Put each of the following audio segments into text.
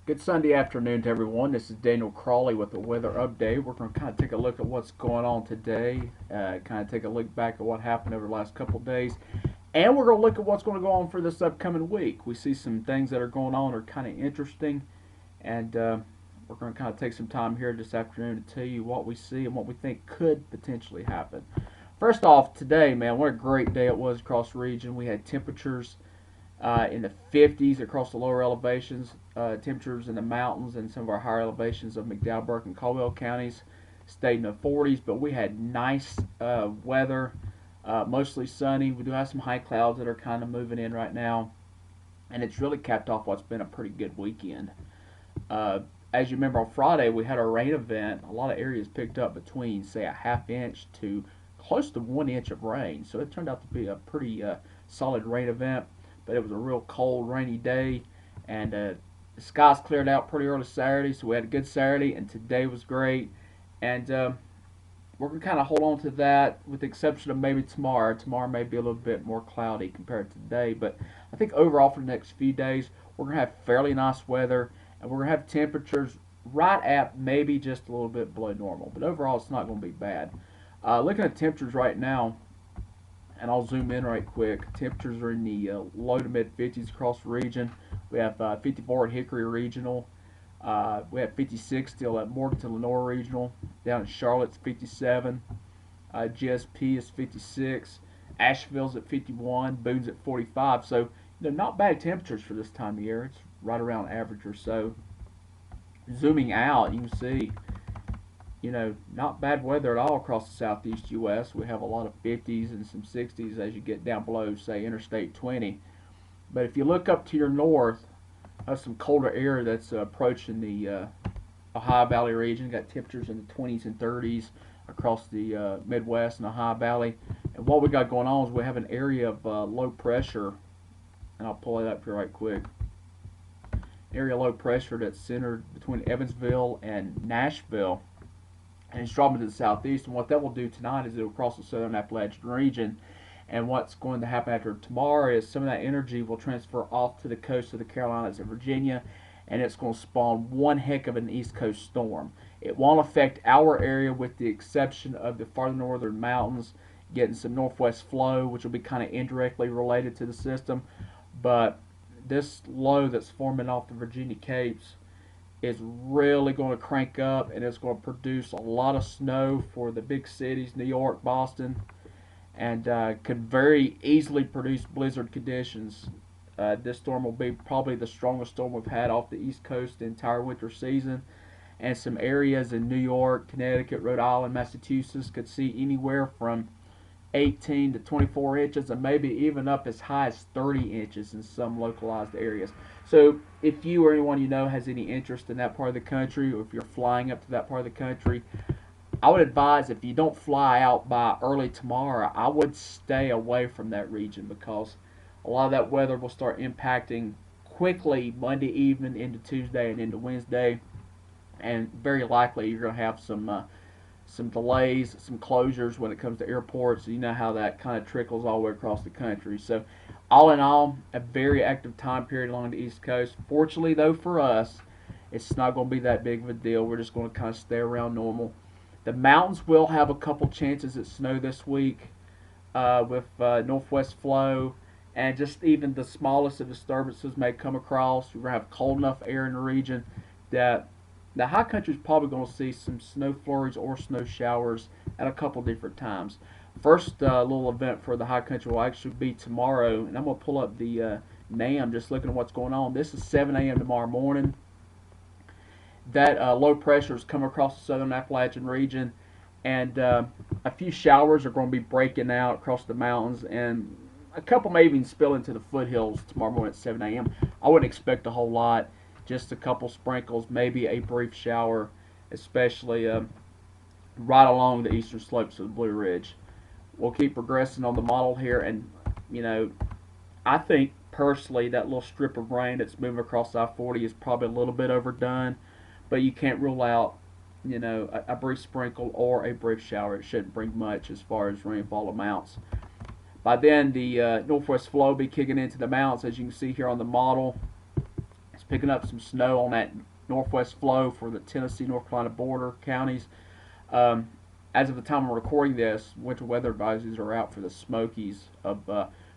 Good Sunday afternoon to everyone. This is Daniel Crawley with the weather update. We're going to kind of take a look at what's going on today, kind of take a look back at what happened over the last couple of days, and we're going to look at what's going to go on for this upcoming week. We see some things that are going on that are kind of interesting, and we're going to kind of take some time here this afternoon to tell you what we see and what we think could potentially happen. First off, today, man, what a great day it was across the region. We had temperatures in the 50s across the lower elevations, temperatures in the mountains and some of our higher elevations of McDowell, Burke, and Caldwell counties stayed in the 40s, but we had nice weather, mostly sunny. We do have some high clouds that are kind of moving in right now, and it's really capped off what's been a pretty good weekend. Uh, as you remember, on Friday we had our rain event. A lot of areas picked up between, say, a half inch to close to 1 inch of rain, so it turned out to be a pretty solid rain event. But it was a real cold, rainy day, and the skies cleared out pretty early Saturday, so we had a good Saturday, and today was great. And we're going to kind of hold on to that with the exception of maybe tomorrow. Tomorrow may be a little bit more cloudy compared to today, but I think overall for the next few days, we're going to have fairly nice weather, and we're going to have temperatures right at maybe just a little bit below normal. But overall, it's not going to be bad. Looking at temperatures right now, and I'll zoom in right quick. Temperatures are in the low to mid 50s across the region. We have 54 at Hickory Regional. We have 56 still at Morganton Lenore Regional. Down in Charlotte's 57. GSP is 56. Asheville's at 51. Boone's at 45. So, not bad temperatures for this time of year. It's right around average or so. Zooming out, you can see not bad weather at all across the southeast U.S. We have a lot of 50s and some 60s as you get down below, say, Interstate 20. But if you look up to your north, that's some colder air that's approaching the Ohio Valley region. Got temperatures in the 20s and 30s across the Midwest and Ohio Valley. And what we got going on is we have an area of low pressure, and I'll pull it up here right quick. Area of low pressure that's centered between Evansville and Nashville, and it's dropping to the southeast. And what that will do tonight is it will cross the southern Appalachian region. And what's going to happen after tomorrow is some of that energy will transfer off to the coast of the Carolinas and Virginia, and it's going to spawn one heck of an East Coast storm. It won't affect our area with the exception of the farther northern mountains, getting some northwest flow, which will be kind of indirectly related to the system. But this low that's forming off the Virginia Capes is really going to crank up, and it's going to produce a lot of snow for the big cities, New York, Boston, and could very easily produce blizzard conditions. This storm will be probably the strongest storm we've had off the East Coast the entire winter season, and some areas in New York, Connecticut, Rhode Island, Massachusetts could see anywhere from 18 to 24 inches and maybe even up as high as 30 inches in some localized areas. So if you or anyone you know has any interest in that part of the country, or if you're flying up to that part of the country, I would advise if you don't fly out by early tomorrow, I would stay away from that region because a lot of that weather will start impacting quickly Monday evening into Tuesday and into Wednesday, and very likely you're going to have some delays, some closures when it comes to airports. You know how that kind of trickles all the way across the country. So, all in all, a very active time period along the East Coast. Fortunately, though, for us, it's not going to be that big of a deal. We're just going to kind of stay around normal. The mountains will have a couple chances at snow this week with northwest flow, and just even the smallest of disturbances may come across. We're going to have cold enough air in the region that the high country is probably going to see some snow flurries or snow showers at a couple different times. First little event for the high country will actually be tomorrow, and I'm going to pull up the NAM just looking at what's going on. This is 7 a.m. tomorrow morning. That low pressure is coming across the southern Appalachian region, and a few showers are going to be breaking out across the mountains, and a couple may even spill into the foothills tomorrow morning at 7 a.m. I wouldn't expect a whole lot. Just a couple sprinkles, maybe a brief shower, especially right along the eastern slopes of the Blue Ridge. We'll keep progressing on the model here, and I think personally that little strip of rain that's moving across I-40 is probably a little bit overdone, but you can't rule out a brief sprinkle or a brief shower. It shouldn't bring much as far as rainfall amounts. By then, the northwest flow will be kicking into the mountains, as you can see here on the model. It's picking up some snow on that northwest flow for the Tennessee, North Carolina border counties. Um, as of the time I'm recording this, winter weather advisories are out for the Smokies of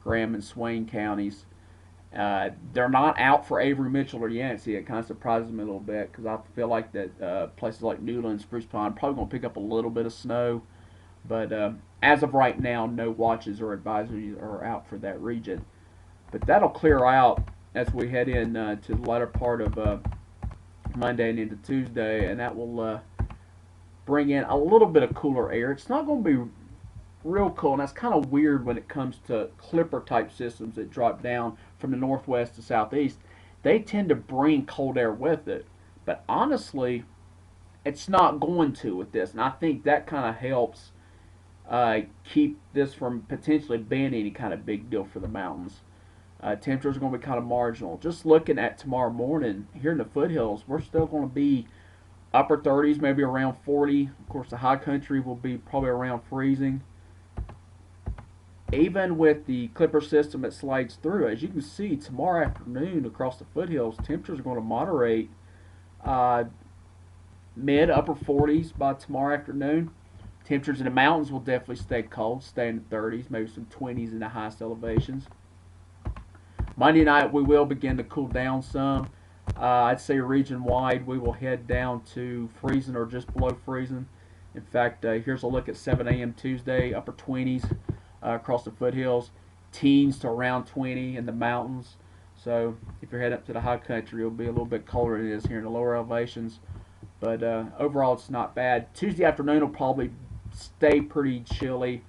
Graham and Swain counties. They're not out for Avery, Mitchell, or Yancey. It kind of surprises me a little bit because I feel like that places like Newland, Spruce Pine, probably going to pick up a little bit of snow. But as of right now, no watches or advisories are out for that region. But that'll clear out as we head in to the latter part of Monday and into Tuesday, and that will bring in a little bit of cooler air. It's not going to be real cool, and that's kind of weird when it comes to clipper type systems that drop down from the northwest to southeast. They tend to bring cold air with it, but honestly, it's not going to with this, and I think that kind of helps keep this from potentially being any kind of big deal for the mountains. Temperatures are going to be kind of marginal. Just looking at tomorrow morning here in the foothills, we're still going to be upper 30s, maybe around 40. Of course, the high country will be probably around freezing. Even with the clipper system that slides through, as you can see, tomorrow afternoon across the foothills, temperatures are going to moderate mid upper 40s by tomorrow afternoon. Temperatures in the mountains will definitely stay cold, stay in the 30s, maybe some 20s in the highest elevations. Monday night we will begin to cool down some. I'd say region-wide we will head down to freezing or just below freezing. In fact, here's a look at 7 a.m. Tuesday, upper 20s across the foothills, teens to around 20 in the mountains. So if you're heading up to the high country, it'll be a little bit colder than it is here in the lower elevations. But overall, it's not bad. Tuesday afternoon will probably stay pretty chilly.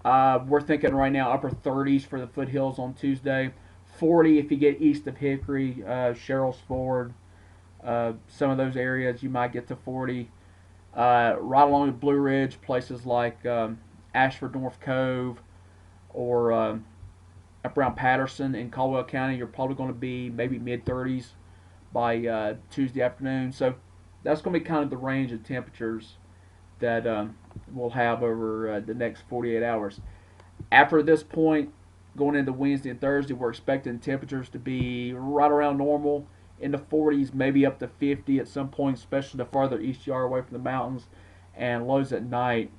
We're thinking right now upper 30s for the foothills on Tuesday. 40 if you get east of Hickory, Sherrills Ford, some of those areas you might get to 40. Right along the Blue Ridge, places like Ashford North Cove or up around Patterson in Caldwell County, you're probably going to be maybe mid-30s by Tuesday afternoon. So that's going to be kind of the range of temperatures that we'll have over the next 48 hours. After this point, going into Wednesday and Thursday, we're expecting temperatures to be right around normal in the 40s, maybe up to 50 at some point, especially the farther east you are away from the mountains. And lows at night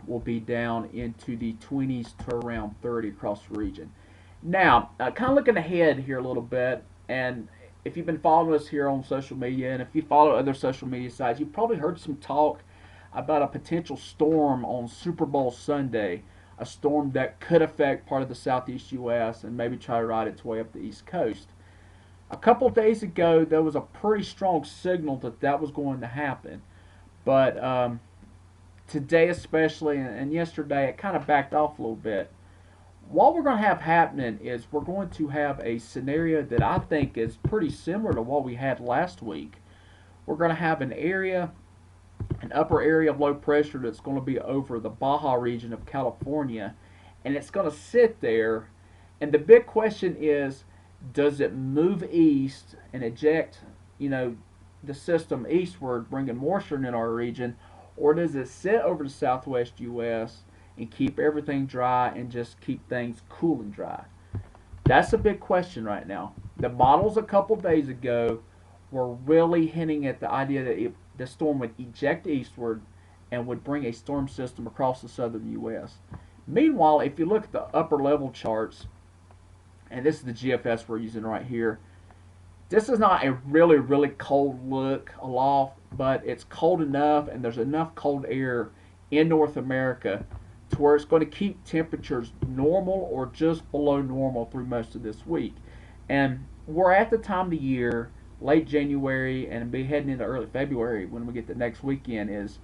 will be down into the 20s to around 30 across the region. Now, kind of looking ahead here a little bit, and if you've been following us here on social media, and if you follow other social media sites, you've probably heard some talk about a potential storm on Super Bowl Sunday. A storm that could affect part of the southeast U.S. and maybe try to ride its way up the east coast. A couple of days ago, there was a pretty strong signal that that was going to happen. But today especially, and yesterday, it kind of backed off a little bit. What we're going to have happening is we're going to have a scenario that I think is pretty similar to what we had last week. We're going to have an upper area of low pressure that's going to be over the Baja region of California, and it's going to sit there. And the big question is, does it move east and eject, the system eastward, bringing moisture in our region, or does it sit over the southwest U.S. and keep everything dry and just keep things cool and dry? That's a big question right now. The models a couple days ago were really hinting at the idea that the storm would eject eastward and would bring a storm system across the southern U.S. Meanwhile, if you look at the upper level charts, and this is the GFS we're using right here, this is not a really, really cold look aloft, but it's cold enough, and there's enough cold air in North America to where it's going to keep temperatures normal or just below normal through most of this week. And we're at the time of the year, late January, and be heading into early February when we get the next weekend, is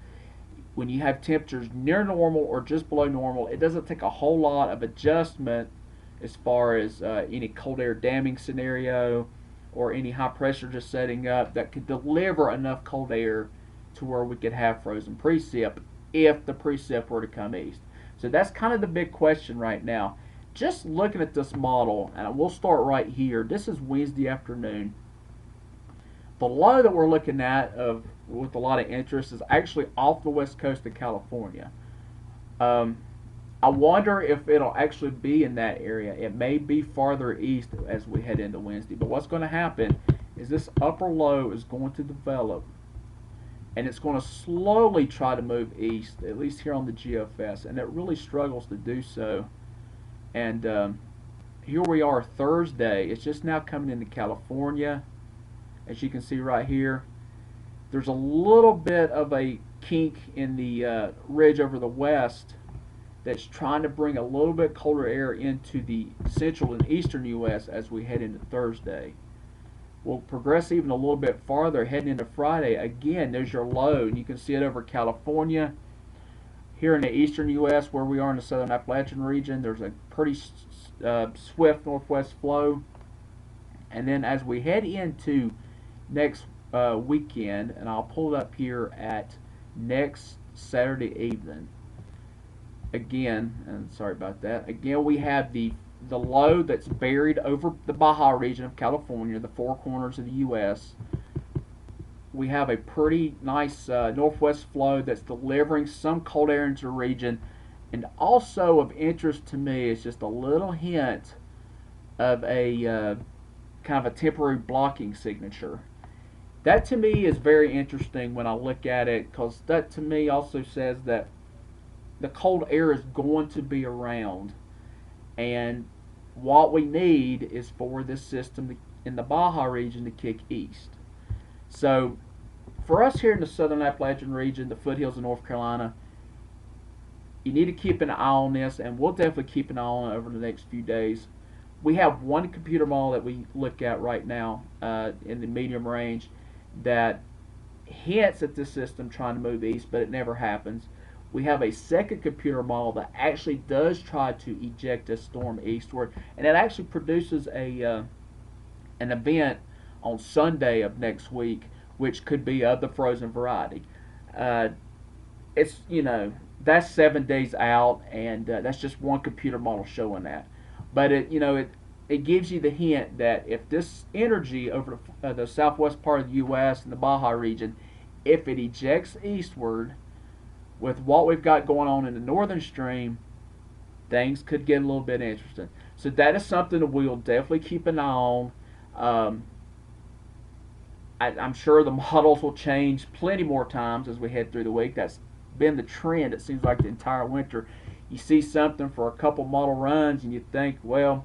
when you have temperatures near normal or just below normal, it doesn't take a whole lot of adjustment as far as any cold air damming scenario or any high pressure just setting up that could deliver enough cold air to where we could have frozen precip if the precip were to come east. So that's kind of the big question right now. Just looking at this model, and we'll start right here. This is Wednesday afternoon. The low that we're looking at with a lot of interest is actually off the west coast of California. I wonder if it'll actually be in that area. It may be farther east as we head into Wednesday. But what's going to happen is this upper low is going to develop, and it's going to slowly try to move east, at least here on the GFS, and it really struggles to do so. And here we are Thursday. It's just now coming into California, as you can see right here. There's a little bit of a kink in the ridge over the west that's trying to bring a little bit colder air into the central and eastern U.S. as we head into Thursday. We'll progress even a little bit farther heading into Friday. Again, there's your low, and you can see it over California. Here in the eastern U.S., where we are in the southern Appalachian region, there's a pretty swift northwest flow. And then as we head into next weekend, and I'll pull it up here at next Saturday evening. Again, and sorry about that. Again, we have the low that's buried over the Baja region of California, the four corners of the U.S. We have a pretty nice northwest flow that's delivering some cold air into the region, and also of interest to me is just a little hint of a kind of a temporary blocking signature. That to me is very interesting when I look at it, because that to me also says that the cold air is going to be around, and what we need is for this system in the Baja region to kick east. So for us here in the southern Appalachian region, the foothills of North Carolina, you need to keep an eye on this, and we'll definitely keep an eye on it over the next few days. We have one computer model that we look at right now in the medium range that hints at this system trying to move east, but it never happens. We have a second computer model that actually does try to eject a storm eastward, and it actually produces an event on Sunday of next week, which could be of the frozen variety. It's, that's 7 days out, and that's just one computer model showing that. But it gives you the hint that if this energy over the southwest part of the U.S. and the Baja region, if it ejects eastward, with what we've got going on in the northern stream, things could get a little bit interesting. So that is something that we'll definitely keep an eye on. I'm sure the models will change plenty more times as we head through the week. That's been the trend, it seems like, the entire winter. You see something for a couple model runs and you think, well,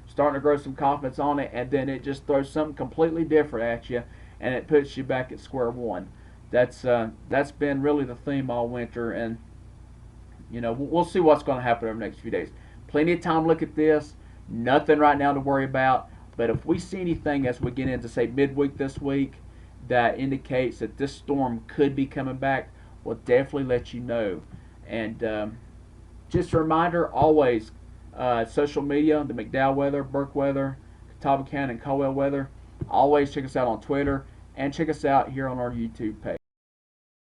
starting to grow some confidence on it, and then it just throws something completely different at you, and it puts you back at square one. That's been really the theme all winter, and we'll see what's going to happen over the next few days. Plenty of time to look at this. Nothing right now to worry about. But if we see anything as we get into, say, midweek this week that indicates that this storm could be coming back, we'll definitely let you know. And just a reminder, always social media, the McDowell weather, Burke weather, Catawba County, and Caldwell weather. Always check us out on Twitter, and check us out here on our YouTube page.